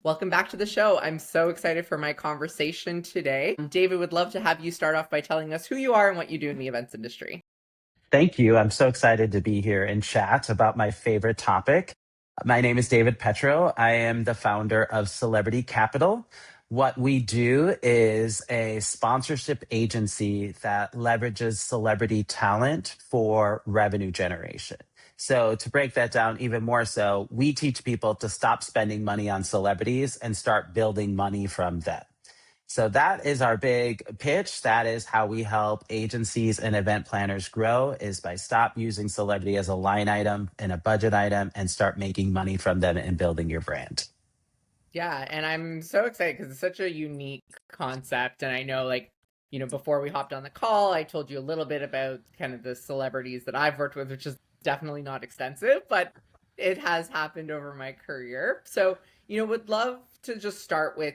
Welcome back to the show. I'm so excited for my conversation today. David, would love to have you start off by telling us who you are and what you do in the events industry. Thank you. I'm so excited to be here and chat about my favorite topic. My name is David Petro. I am the founder of Celebrity Capital. What we do is a sponsorship agency that leverages celebrity talent for revenue generation. So, to break that down even more so, we teach people to stop spending money on celebrities and start building money from them. So that is our big pitch. That is how we help agencies and event planners grow is by stop using celebrity as a line item and a budget item and start making money from them and building your brand. Yeah, and I'm so excited because it's such a unique concept. And I know, before we hopped on the call, I told you a little bit about kind of the celebrities that I've worked with, which is definitely not extensive, but it has happened over my career. So, would love to just start with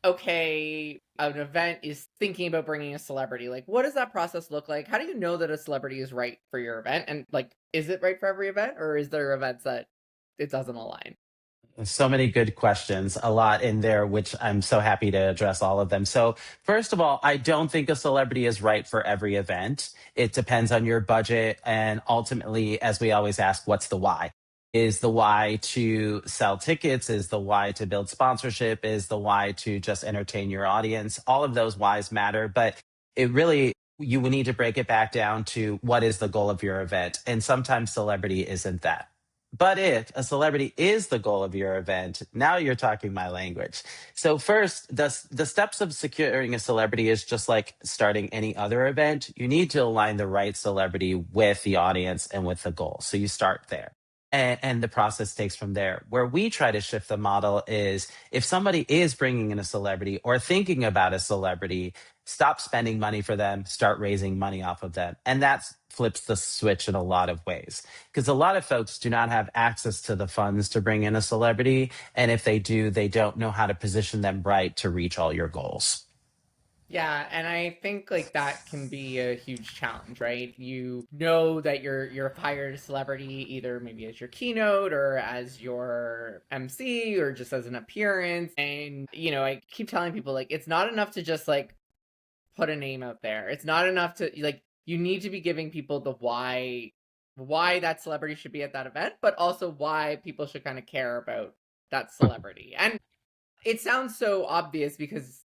okay, an event is thinking about bringing a celebrity. Like, what does that process look like? How do you know that a celebrity is right for your event? And is it right for every event, or is there events that it doesn't align? So many good questions, a lot in there, which I'm so happy to address all of them. So, first of all, I don't think a celebrity is right for every event. It depends on your budget. And ultimately, as we always ask, what's the why? Is the why to sell tickets? Is the why to build sponsorship? Is the why to just entertain your audience? All of those whys matter, but it really, you will need to break it back down to what is the goal of your event. And sometimes celebrity isn't that. But if a celebrity is the goal of your event, now you're talking my language. So first, the steps of securing a celebrity is just like starting any other event. You need to align the right celebrity with the audience and with the goal. So you start there. And the process takes from there. Where we try to shift the model is if somebody is bringing in a celebrity or thinking about a celebrity, stop spending money for them, start raising money off of them. And that flips the switch in a lot of ways because a lot of folks do not have access to the funds to bring in a celebrity. And if they do, they don't know how to position them right to reach all your goals. Yeah, and I think that can be a huge challenge, right? You know that you're hired a celebrity either maybe as your keynote or as your MC or just as an appearance. And I keep telling people it's not enough to just put a name out there. It's not enough to you need to be giving people the why that celebrity should be at that event, but also why people should kind of care about that celebrity. And it sounds so obvious because,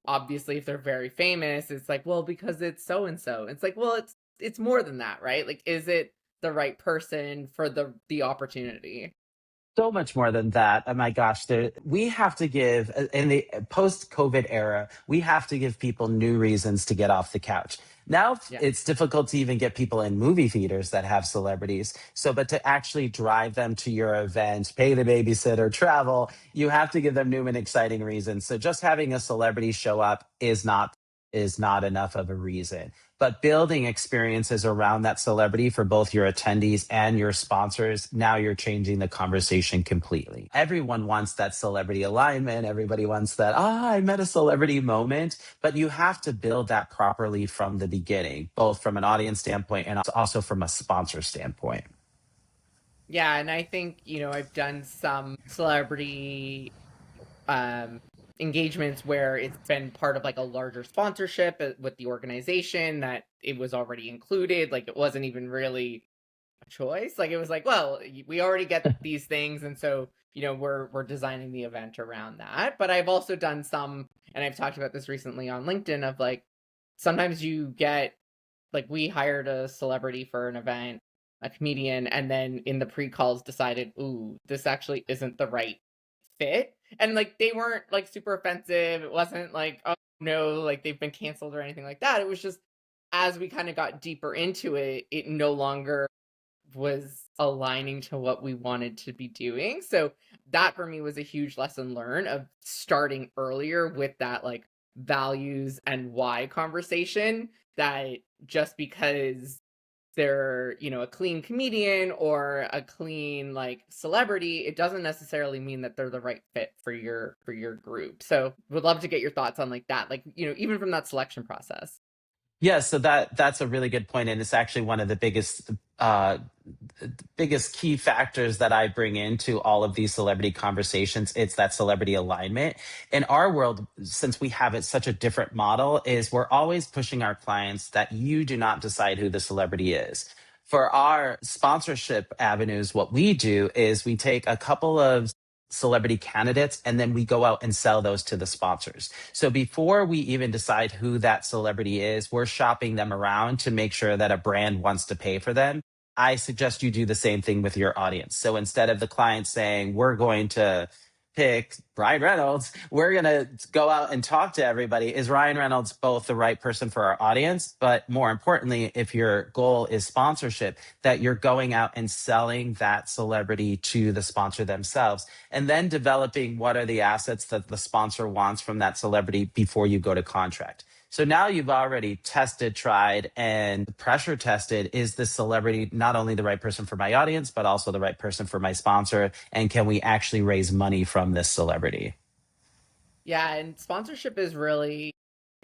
obviously if they're very famous, it's like, well, because it's so and so. It's like, well, it's more than that, right? Like, is it the right person for the opportunity? So much more than that. Oh my gosh, we have to give, in the post COVID era, we have to give people new reasons to get off the couch. Now Yeah. it's difficult to even get people in movie theaters that have celebrities. So, but to actually drive them to your event, pay the babysitter, travel, you have to give them new and exciting reasons. So just having a celebrity show up is not enough of a reason, but building experiences around that celebrity for both your attendees and your sponsors, now you're changing the conversation completely. Everyone wants that celebrity alignment. Everybody wants that, I met a celebrity moment, but you have to build that properly from the beginning, both from an audience standpoint and also from a sponsor standpoint. Yeah, and I think, I've done some celebrity um engagements where it's been part of a larger sponsorship with the organization that it was already included. Like it wasn't even really a choice. Like it was like, well, we already get these things, and so we're designing the event around that. But I've also done some, and I've talked about this recently on LinkedIn of sometimes you get we hired a celebrity for an event, a comedian, and then in the pre-calls decided, ooh, this actually isn't the right fit. And they weren't super offensive. It wasn't like, oh no, they've been canceled or anything like that. It was just as we kind of got deeper into it, it no longer was aligning to what we wanted to be doing. So that for me was a huge lesson learned of starting earlier with that values and why conversation, that just because they're, a clean comedian or a clean celebrity, it doesn't necessarily mean that they're the right fit for your group. So would love to get your thoughts on that, even from that selection process. Yeah, so that's a really good point, and it's actually one of the uh, biggest key factors that I bring into all of these celebrity conversations. It's that celebrity alignment. In our world, since we have it such a different model, is we're always pushing our clients that you do not decide who the celebrity is. For our sponsorship avenues, what we do is we take a couple of celebrity candidates and then we go out and sell those to the sponsors. So before we even decide who that celebrity is, we're shopping them around to make sure that a brand wants to pay for them. I suggest you do the same thing with your audience. So instead of the client saying, we're going to pick Ryan Reynolds, we're going to go out and talk to everybody. Is Ryan Reynolds both the right person for our audience? But more importantly, if your goal is sponsorship, that you're going out and selling that celebrity to the sponsor themselves, and then developing what are the assets that the sponsor wants from that celebrity before you go to contract. So now you've already tested, tried, and pressure tested. Is this celebrity not only the right person for my audience, but also the right person for my sponsor? And can we actually raise money from this celebrity? Yeah, and sponsorship is really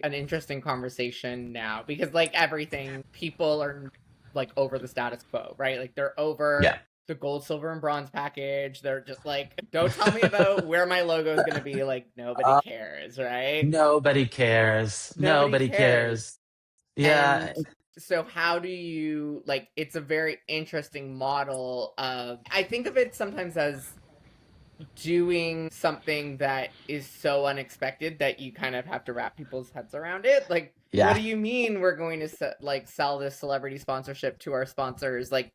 an interesting conversation now because like everything, people are like over the status quo, right? Like they're over Yeah. the gold, silver, and bronze package. They're just like, don't tell me about where my logo is going to be. Like nobody Uh, cares, right? Nobody cares. Nobody Nobody cares. cares. Yeah. And so how do you like it's a very interesting model of I think of it sometimes as doing something that is so unexpected that you kind of have to wrap people's heads around it. Like, what Yeah. do you mean we're going to like sell this celebrity sponsorship to our sponsors? Like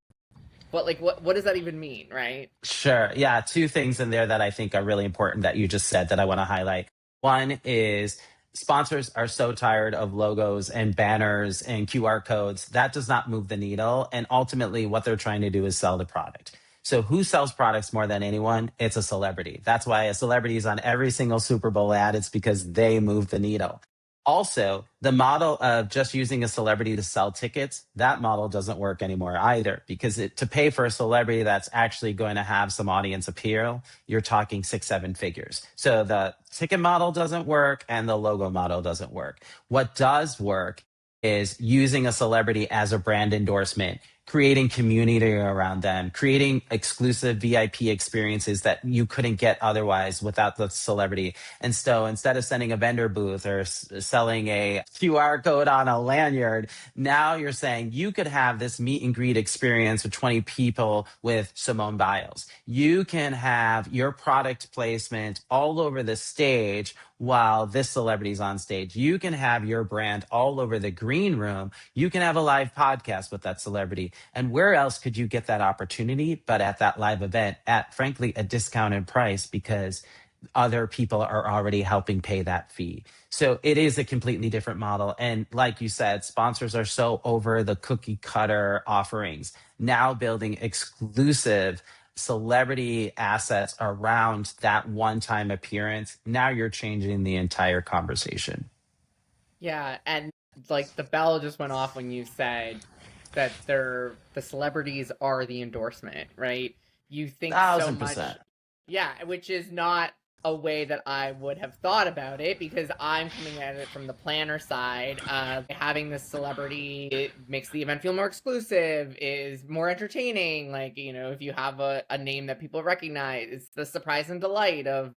what does that even mean, right? Sure. Yeah. Two things in there that I think are really important that you just said that I want to highlight. One is sponsors are so tired of logos and banners and QR codes. That does not move the needle. And ultimately, what they're trying to do is sell the product. So, who sells products more than anyone? It's a celebrity. That's why a celebrity is on every single Super Bowl ad. It's because they move the needle. Also, the model of just using a celebrity to sell tickets, that model doesn't work anymore either because to pay for a celebrity that's actually going to have some audience appeal, you're talking six, seven figures. So the ticket model doesn't work and the logo model doesn't work. What does work is using a celebrity as a brand endorsement, creating community around them, creating exclusive VIP experiences that you couldn't get otherwise without the celebrity. And so instead of sending a vendor booth or selling a QR code on a lanyard, now you're saying you could have this meet and greet experience with 20 people with Simone Biles. You can have your product placement all over the stage while this celebrity's on stage. You can have your brand all over the green room. You can have a live podcast with that celebrity. And where else could you get that opportunity but at that live event at, frankly, a discounted price because other people are already helping pay that fee. So it is a completely different model. And like you said, sponsors are so over the cookie cutter offerings, now building exclusive celebrity assets around that one time appearance. Now you're changing the entire conversation. Yeah, and like the bell just went off when you said that the celebrities are the endorsement, right? You think so Thousand much, percent. yeah, which is not a way that I would have thought about it because I'm coming at it from the planner side of having this celebrity. It makes the event feel more exclusive, is more entertaining. Like, if you have a name that people recognize, it's the surprise and delight of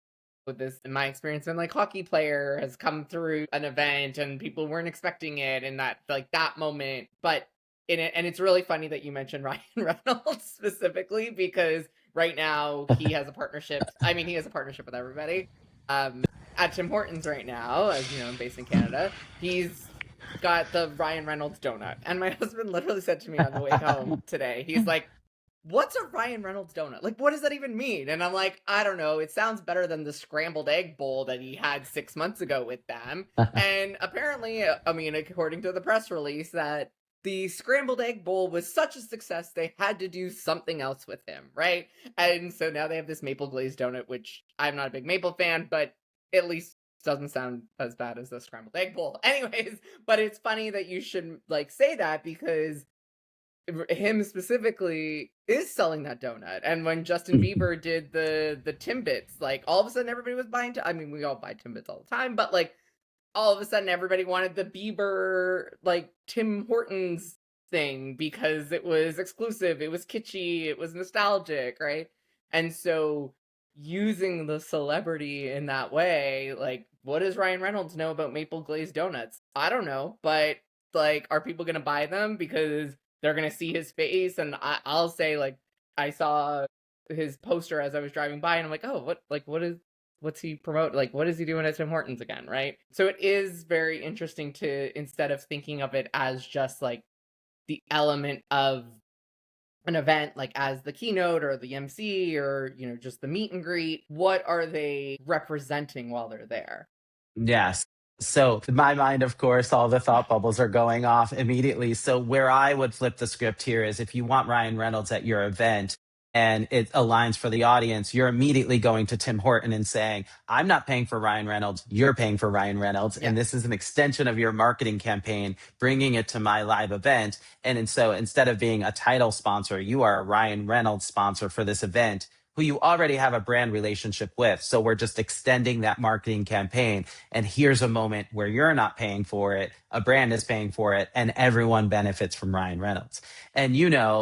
with this in my experience when like hockey player has come through an event and people weren't expecting it and that like that moment but in it and it's really funny that you mentioned Ryan Reynolds specifically because right now he has a partnership. I mean, he has a partnership with everybody at Tim Hortons right now, as you know, I'm based in Canada. He's got the Ryan Reynolds donut and my husband literally said to me on the way home today, he's like, what's a Ryan Reynolds donut? Like, what does that even mean? And I'm like, I don't know. It sounds better than the scrambled egg bowl that he had 6 months ago with them. And apparently, I mean, according to the press release, that the scrambled egg bowl was such a success, they had to do something else with him, right? And so now they have this maple glazed donut, which I'm not a big maple fan, but at least doesn't sound as bad as the scrambled egg bowl. Anyways, but it's funny that you should like say that because him specifically is selling that donut. And when Justin Bieber did the Timbits, like all of a sudden everybody was buying. I mean, we all buy Timbits all the time, but like all of a sudden everybody wanted the Bieber, like, Tim Hortons thing because it was exclusive, it was kitschy, it was nostalgic, right? And so using the celebrity in that way, like, what does Ryan Reynolds know about maple glazed donuts? I don't know, but, like, are people gonna buy them because they're gonna see his face? And I'll say, like, I saw his poster as I was driving by, and I'm like, oh, what's he promote? Like, what is he doing at Tim Hortons again, right? So it is very interesting to, instead of thinking of it as just like the element of an event, like as the keynote or the MC or, just the meet and greet, what are they representing while they're there? Yes. So, in my mind, of course, all the thought bubbles are going off immediately. So, where I would flip the script here is if you want Ryan Reynolds at your event and it aligns for the audience, you're immediately going to Tim Horton and saying, I'm not paying for Ryan Reynolds, you're paying for Ryan Reynolds. Yeah. And this is an extension of your marketing campaign, bringing it to my live event. And so, instead of being a title sponsor, you are a Ryan Reynolds sponsor for this event who you already have a brand relationship with. So, we're just extending that marketing campaign, and here's a moment where you're not paying for it, a brand is paying for it, and everyone benefits from Ryan Reynolds. And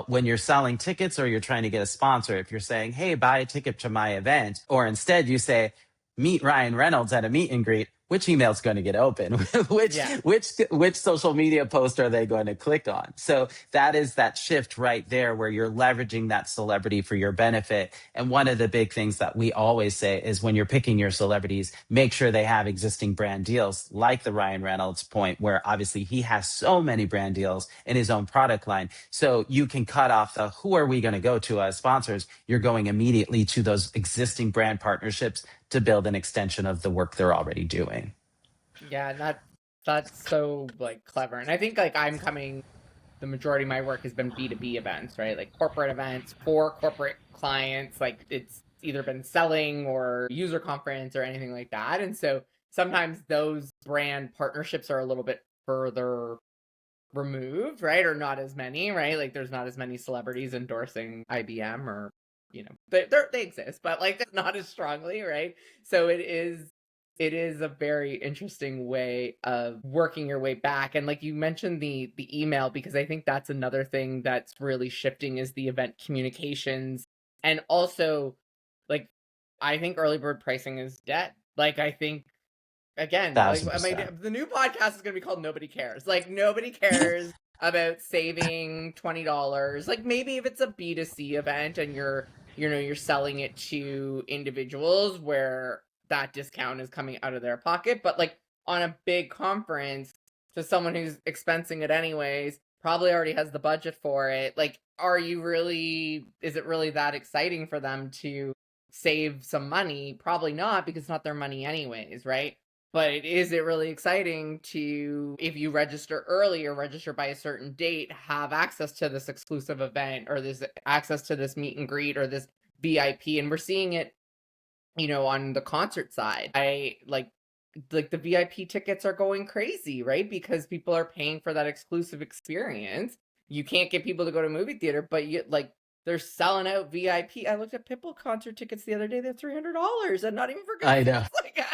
when you're selling tickets or you're trying to get a sponsor, if you're saying, hey, buy a ticket to my event, or instead you say, meet Ryan Reynolds at a meet and greet, which email's going to get open? which Yeah. which social media post are they going to click on? So that is that shift right there where you're leveraging that celebrity for your benefit. And one of the big things that we always say is when you're picking your celebrities, make sure they have existing brand deals, like the Ryan Reynolds point, where obviously he has so many brand deals in his own product line. So you can cut off the who are we going to go to as sponsors? You're going immediately to those existing brand partnerships to build an extension of the work they're already doing. Yeah, that's so, like, clever. And I think, like, the majority of my work has been B2B events, right? Like corporate events for corporate clients. Like it's either been selling or user conference or anything like that. And so sometimes those brand partnerships are a little bit further removed, right? Or not as many, right? Like there's not as many celebrities endorsing IBM or, they exist, but like not as strongly, right? So it is a very interesting way of working your way back. And like you mentioned the email, because I think that's another thing that's really shifting is the event communications. And also, like, I think early bird pricing is dead. Like I think, again, like, Thousand percent. the new podcast is going to be called Nobody Cares. Like nobody cares about saving $20. Like maybe if it's a B2C event and you're selling it to individuals where that discount is coming out of their pocket, but like on a big conference to someone who's expensing it anyways, probably already has the budget for it. Like, is it really that exciting for them to save some money? Probably not, because it's not their money anyways, right? But is it really exciting to, if you register early or register by a certain date, have access to this exclusive event or this access to this meet and greet or this VIP? And we're seeing it, on the concert side. I like the VIP tickets are going crazy, right? Because people are paying for that exclusive experience. You can't get people to go to movie theater, but they're selling out VIP. I looked at Pitbull concert tickets the other day; they're $300, and not even for good I know. seats. Like,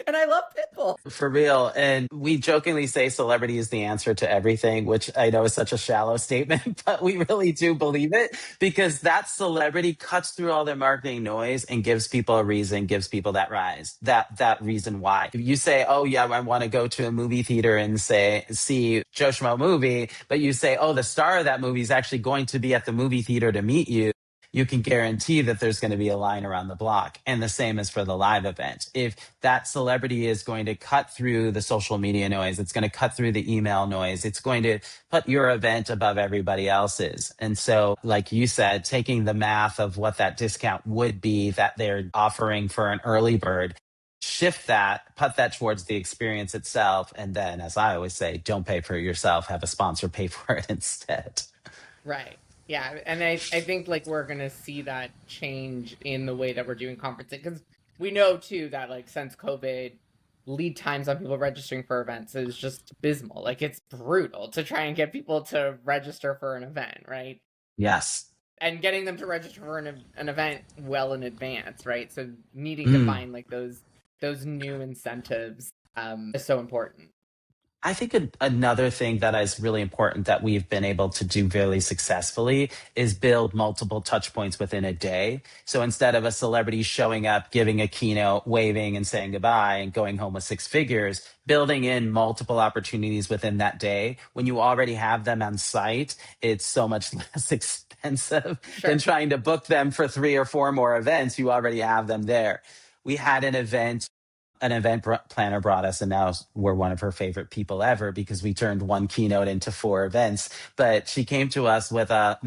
and I love Pitbull. For real. And we jokingly say celebrity is the answer to everything, which I know is such a shallow statement, but we really do believe it because that celebrity cuts through all their marketing noise and gives people a reason, gives people that rise, that reason why. If you say, oh yeah, I want to go to a movie theater and see Joe Schmo movie, but you say, oh, the star of that movie is actually going to be at the movie theater to meet you can guarantee that there's going to be a line around the block. And the same is for the live event. If that celebrity is going to cut through the social media noise, it's going to cut through the email noise, it's going to put your event above everybody else's. And so, like you said, taking the math of what that discount would be that they're offering for an early bird, shift that, put that towards the experience itself. And then, as I always say, don't pay for it yourself, have a sponsor pay for it instead. Right. Yeah, and I think like we're gonna see that change in the way that we're doing conferencing, because we know too that like since COVID, lead times on people registering for events is just abysmal. Like it's brutal to try and get people to register for an event, right? Yes. And getting them to register for an event well in advance, right? So needing to Mm. find like those new incentives. is so important. I think another thing that is really important that we've been able to do really successfully is build multiple touch points within a day. So instead of a celebrity showing up, giving a keynote, waving and saying goodbye and going home with six figures, building in multiple opportunities within that day. When you already have them on site, it's so much less expensive than Sure. trying to book them for three or four more events. You already have them there. We had an event planner brought us, and now we're one of her favorite people ever because we turned one keynote into four events. But she came to us with a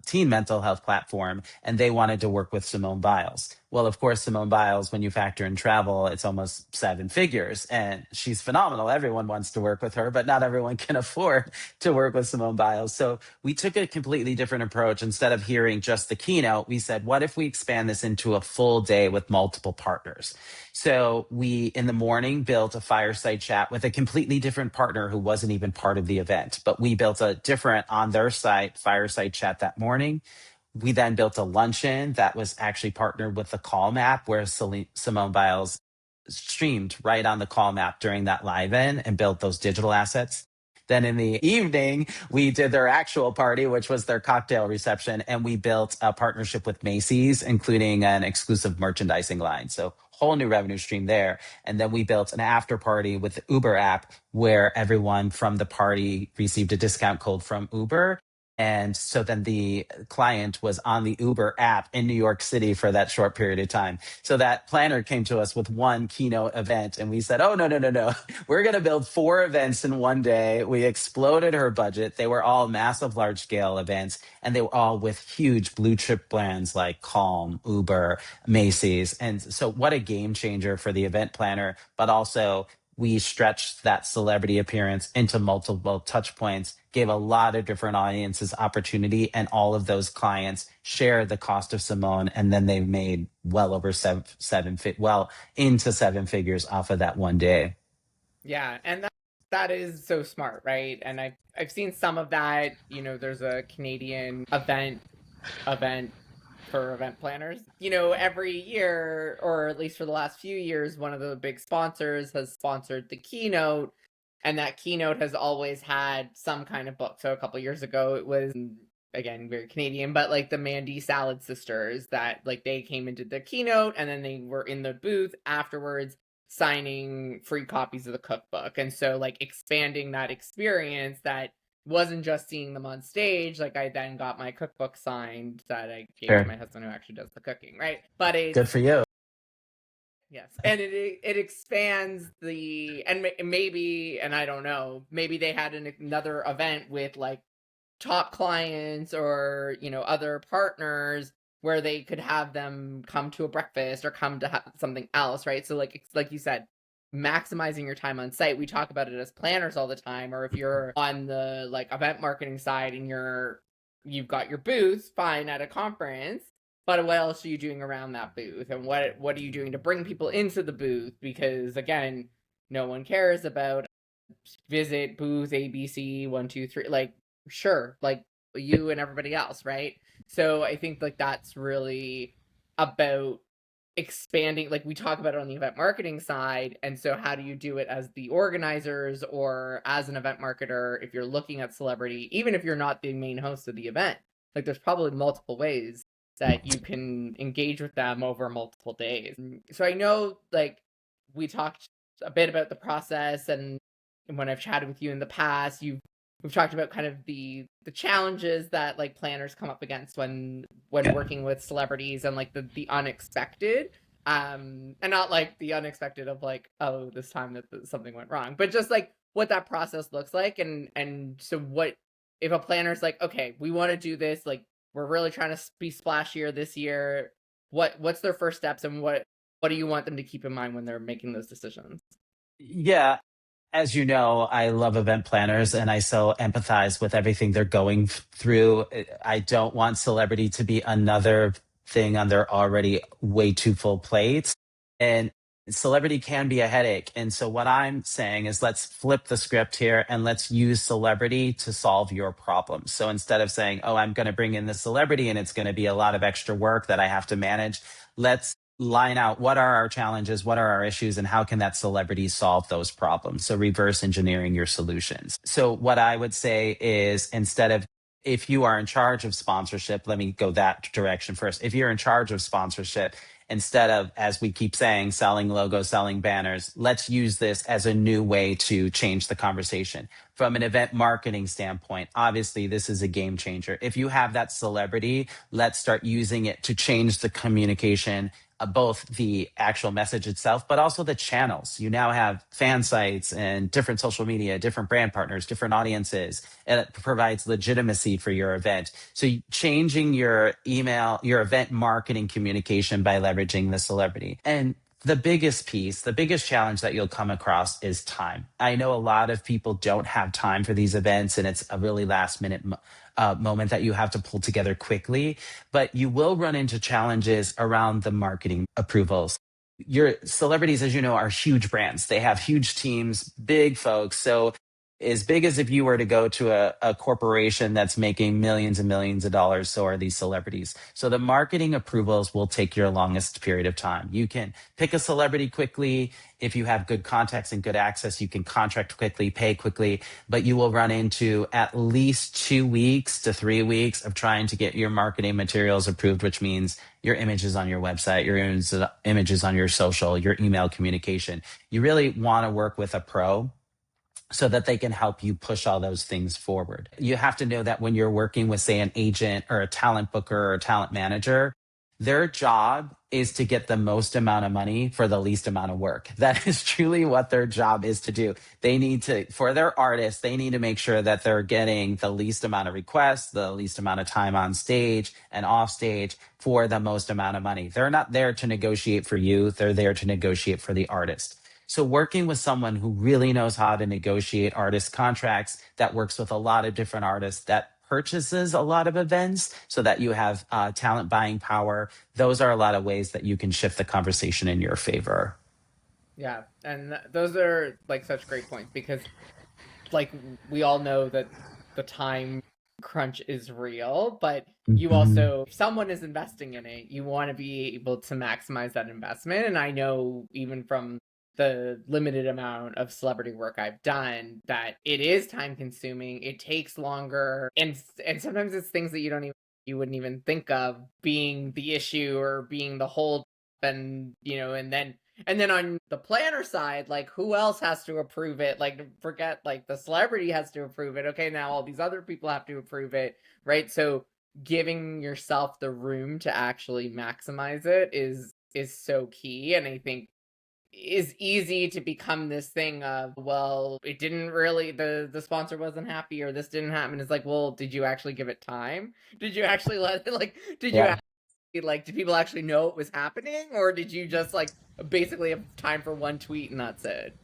teen mental health platform, and they wanted to work with Simone Biles. Well, of course, Simone Biles, when you factor in travel, it's almost seven figures, and she's phenomenal. Everyone wants to work with her, but not everyone can afford to work with Simone Biles. So we took a completely different approach. Instead of hearing just the keynote, we said, what if we expand this into a full day with multiple partners? So we, in the morning, built a fireside chat with a completely different partner who wasn't even part of the event, but we built a different on their site fireside chat that morning. We then built a luncheon that was actually partnered with the Calm app, where Simone Biles streamed right on the Calm app during that live in and built those digital assets. Then in the evening, we did their actual party, which was their cocktail reception, and we built a partnership with Macy's, including an exclusive merchandising line. So whole new revenue stream there. And then we built an after party with the Uber app where everyone from the party received a discount code from Uber. And so then the client was on the Uber app in New York City for that short period of time. So that planner came to us with one keynote event, and we said, oh, no, no, no, no. We're going to build four events in one day. We exploded her budget. They were all massive, large scale events, and they were all with huge blue chip brands like Calm, Uber, Macy's. And so, what a game changer for the event planner, but also we stretched that celebrity appearance into multiple touch points, gave a lot of different audiences opportunity, and all of those clients share the cost of Simone, and then they made well over well into seven figures off of that one day. Yeah, and that is so smart, right? And I've seen some of that. There's a Canadian event for event planners. Every year, or at least for the last few years, one of the big sponsors has sponsored the keynote, and that keynote has always had some kind of book. So a couple years ago, it was, again, very Canadian, but like the Mandy Salad Sisters, that like they came into the keynote and then they were in the booth afterwards signing free copies of the cookbook. And so like expanding that experience, that wasn't just seeing them on stage. Like I then got my cookbook signed that I gave to Sure. my husband, who actually does the cooking, right? But it's, Good for you. yes, and it expands the, and maybe, and I don't know, maybe they had another event with like top clients or other partners where they could have them come to a breakfast or come to something else, right? So like you said, maximizing your time on site. We talk about it as planners all the time. Or if you're on the like event marketing side and you've got your booth fine at a conference, but what else are you doing around that booth, and what are you doing to bring people into the booth? Because again, no one cares about visit booth ABC 123, like, sure, like you and everybody else, right? So I think like that's really about expanding, like we talk about it on the event marketing side. And so how do you do it as the organizers or as an event marketer if you're looking at celebrity, even if you're not the main host of the event? Like there's probably multiple ways that you can engage with them over multiple days. So I know, like, we talked a bit about the process, and when I've chatted with you in the past, we've talked about kind of the challenges that like planners come up against when Yeah. working with celebrities, and like the unexpected, and not like the unexpected of like, oh, this time that something went wrong, but just like what that process looks like. And so what if a planner's like, okay, we want to do this, like we're really trying to be splashier this year, what's their first steps, and what do you want them to keep in mind when they're making those decisions? Yeah. As you know, I love event planners and I so empathize with everything they're going through. I don't want celebrity to be another thing on their already way too full plate. And celebrity can be a headache. And so, what I'm saying is, let's flip the script here and let's use celebrity to solve your problems. So, instead of saying, oh, I'm going to bring in the celebrity and it's going to be a lot of extra work that I have to manage, let's line out what are our challenges, what are our issues, and how can that celebrity solve those problems. So reverse engineering your solutions. So what I would say is, instead of, if you are in charge of sponsorship, let me go that direction first. If you're in charge of sponsorship, instead of, as we keep saying, selling logos, selling banners, let's use this as a new way to change the conversation. From an event marketing standpoint, obviously this is a game changer. If you have that celebrity, let's start using it to change the communication, both the actual message itself, but also the channels. You now have fan sites and different social media, different brand partners, different audiences, and it provides legitimacy for your event. So changing your email, your event marketing communication by leveraging the celebrity. And the biggest piece, the biggest challenge that you'll come across is time. I know a lot of people don't have time for these events, and it's a really last minute moment that you have to pull together quickly, but you will run into challenges around the marketing approvals. Your celebrities, as you know, are huge brands. They have huge teams, big folks. So as big as if you were to go to a corporation that's making millions and millions of dollars, so are these celebrities. So the marketing approvals will take your longest period of time. You can pick a celebrity quickly. If you have good contacts and good access, you can contract quickly, pay quickly, but you will run into at least 2 weeks to 3 weeks of trying to get your marketing materials approved, which means your images on your website, your images on your social, your email communication. You really want to work with a pro so that they can help you push all those things forward. You have to know that when you're working with, say, an agent or a talent booker or a talent manager, their job is to get the most amount of money for the least amount of work. That is truly what their job is to do. They need to, for their artists, they need to make sure that they're getting the least amount of requests, the least amount of time on stage and off stage for the most amount of money. They're not there to negotiate for you. They're there to negotiate for the artist. So working with someone who really knows how to negotiate artist contracts, that works with a lot of different artists, that purchases a lot of events so that you have talent buying power. Those are a lot of ways that you can shift the conversation in your favor. Yeah, and those are like such great points because like we all know that the time crunch is real, but you Mhm. also, if someone is investing in it, you want to be able to maximize that investment. And I know even from the limited amount of celebrity work I've done that it is time consuming. It takes longer, and sometimes it's things that you wouldn't even think of being the issue or being the hold, and and then on the planner side, like who else has to approve it? Like forget like the celebrity has to approve it. Okay, now all these other people have to approve it, right? So giving yourself the room to actually maximize it is so key, and I think is easy to become this thing of, well, it didn't really, the sponsor wasn't happy or this didn't happen. It's like, well, did you actually give it time? Did you actually let it, like, did you Yeah. like, did people actually know it was happening, or did you just like basically have time for one tweet and that's it?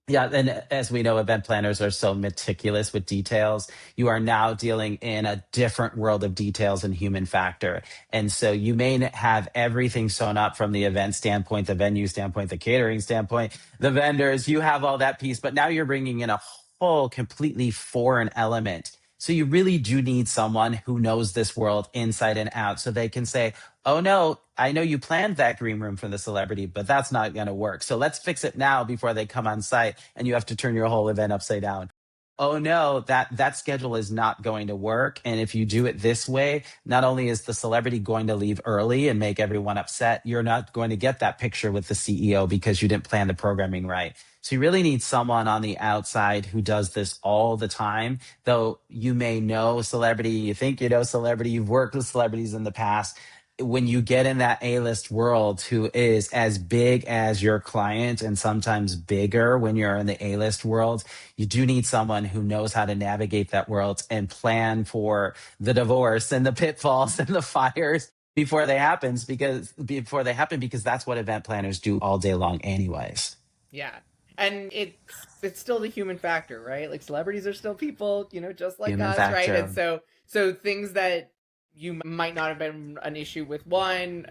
Yeah, and as we know, event planners are so meticulous with details. You are now dealing in a different world of details and human factor. And so you may have everything sewn up from the event standpoint, the venue standpoint, the catering standpoint, the vendors, you have all that piece, but now you're bringing in a whole completely foreign element. So you really do need someone who knows this world inside and out so they can say, oh no, I know you planned that green room for the celebrity, but that's not going to work. So let's fix it now before they come on site and you have to turn your whole event upside down. Oh no, that schedule is not going to work. And if you do it this way, not only is the celebrity going to leave early and make everyone upset, you're not going to get that picture with the CEO because you didn't plan the programming right. So you really need someone on the outside who does this all the time. Though you may know celebrity, you think you know celebrity, you've worked with celebrities in the past, when you get in that A-list world who is as big as your client and sometimes bigger when you're in the A-list world, you do need someone who knows how to navigate that world and plan for the divorce and the pitfalls and the fires before they happen because that's what event planners do all day long anyways. Yeah. And it's still the human factor, right? Like celebrities are still people, just like Human us, right? And factor. so things that you might not have been an issue with one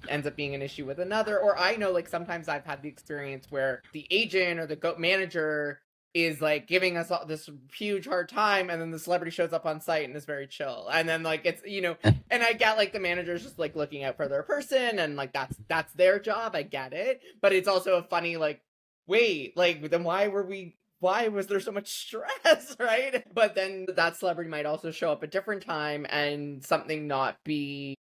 ends up being an issue with another. Or I know like sometimes I've had the experience where the agent or the manager is like giving us all this huge hard time, and then the celebrity shows up on site and is very chill, and then like it's, and I get like the manager's just like looking out for their person, and like that's their job. I get it, but it's also a funny like, wait, like then why was there so much stress, right? But then that celebrity might also show up at a different time and something not be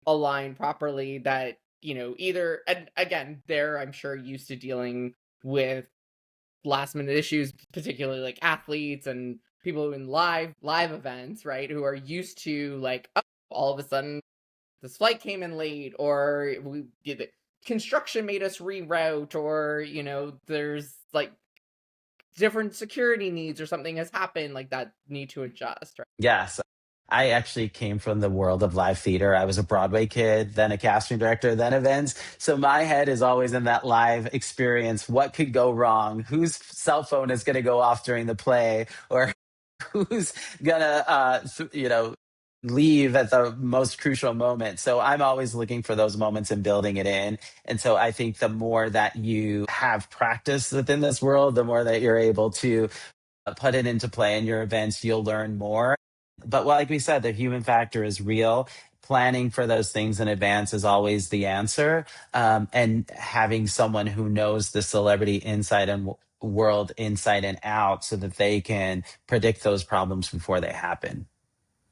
aligned properly, that, either, and again, they're, I'm sure, used to dealing with last minute issues, particularly like athletes and people in live events, right? Who are used to like, oh, all of a sudden this flight came in late, or we did it, construction made us reroute, or there's like different security needs, or something has happened like that, need to adjust, right? Yes. I actually came from the world of live theater. I was a Broadway kid, then a casting director, then events. So my head is always in that live experience. What could go wrong? Whose cell phone is going to go off during the play? Or who's gonna leave at the most crucial moment. So I'm always looking for those moments and building it in. And so I think the more that you have practice within this world, the more that you're able to put it into play in your events, you'll learn more. But like we said, the human factor is real. Planning for those things in advance is always the answer. And having someone who knows the celebrity inside and world inside and out so that they can predict those problems before they happen.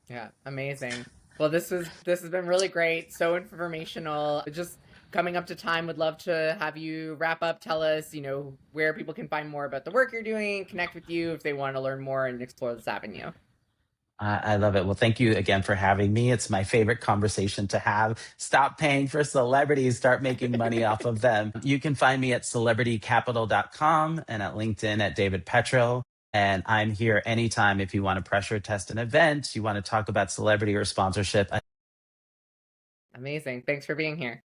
Yeah, amazing. Well, this has been really great, so informational. Just coming up to time, would love to have you wrap up. Tell us, where people can find more about the work you're doing, connect with you if they want to learn more and explore this avenue. I love it. Well, thank you again for having me. It's my favorite conversation to have. Stop paying for celebrities, start making money off of them. You can find me at celebritycapital.com and at LinkedIn at David Petro. And I'm here anytime if you want to pressure test an event, you want to talk about celebrity or sponsorship. Amazing. Thanks for being here.